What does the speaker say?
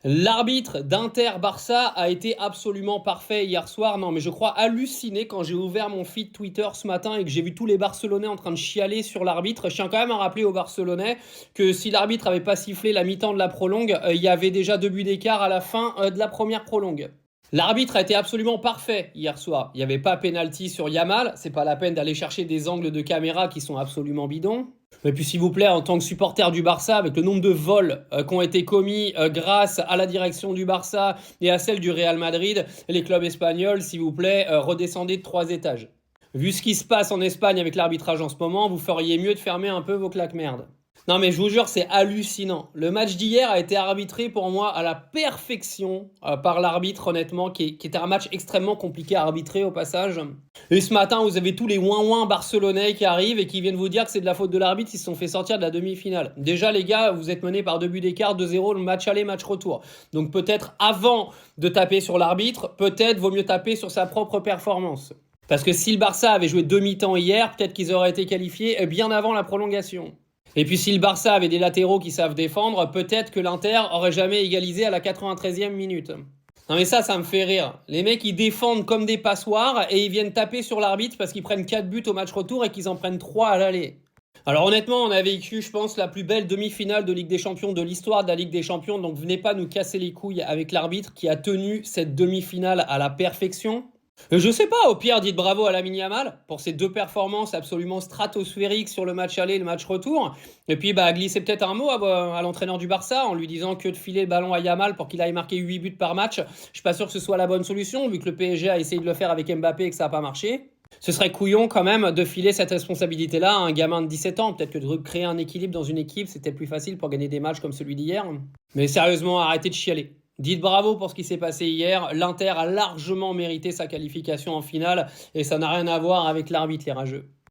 L'arbitre d'Inter-Barça a été absolument parfait hier soir. Non, mais je crois halluciner quand j'ai ouvert mon feed Twitter ce matin et que j'ai vu tous les Barcelonais en train de chialer sur l'arbitre. Je tiens quand même à rappeler aux Barcelonais que si l'arbitre avait pas sifflé la mi-temps de la prolongue, il y avait déjà 2 buts d'écart à la fin de la première prolongue. L'arbitre a été absolument parfait hier soir. Il n'y avait pas penalty sur Yamal. C'est pas la peine d'aller chercher des angles de caméra qui sont absolument bidons. Et puis s'il vous plaît, en tant que supporter du Barça, avec le nombre de vols qui ont été commis grâce à la direction du Barça et à celle du Real Madrid, les clubs espagnols, s'il vous plaît, redescendez de 3 étages. Vu ce qui se passe en Espagne avec l'arbitrage en ce moment, vous feriez mieux de fermer un peu vos claques-merdes. Non mais je vous jure, c'est hallucinant. Le match d'hier a été arbitré pour moi à la perfection par l'arbitre, honnêtement, qui était un match extrêmement compliqué à arbitrer au passage. Et ce matin, vous avez tous les ouin-ouin barcelonais qui arrivent et qui viennent vous dire que c'est de la faute de l'arbitre, ils se sont fait sortir de la demi-finale. Déjà les gars, vous êtes menés par 2 buts d'écart, 2-0, le match aller, match retour. Donc peut-être avant de taper sur l'arbitre, peut-être vaut mieux taper sur sa propre performance. Parce que si le Barça avait joué demi-temps hier, peut-être qu'ils auraient été qualifiés bien avant la prolongation. Et puis si le Barça avait des latéraux qui savent défendre, peut-être que l'Inter aurait jamais égalisé à la 93e minute. Non mais ça me fait rire. Les mecs ils défendent comme des passoires et ils viennent taper sur l'arbitre parce qu'ils prennent 4 buts au match retour et qu'ils en prennent 3 à l'aller. Alors honnêtement, on a vécu, je pense, la plus belle demi-finale de Ligue des Champions de l'histoire de la Ligue des Champions, donc venez pas nous casser les couilles avec l'arbitre qui a tenu cette demi-finale à la perfection. Je sais pas, au pire, dites bravo à Lamine Yamal pour ses 2 performances absolument stratosphériques sur le match aller et le match retour. Et puis, glissez peut-être un mot à l'entraîneur du Barça en lui disant que de filer le ballon à Yamal pour qu'il aille marquer 8 buts par match. Je suis pas sûr que ce soit la bonne solution, vu que le PSG a essayé de le faire avec Mbappé et que ça n'a pas marché. Ce serait couillon quand même de filer cette responsabilité-là à un gamin de 17 ans. Peut-être que de créer un équilibre dans une équipe, c'était plus facile pour gagner des matchs comme celui d'hier. Mais sérieusement, arrêtez de chialer. Dites bravo pour ce qui s'est passé hier. L'Inter a largement mérité sa qualification en finale et ça n'a rien à voir avec l'arbitre, les rageux.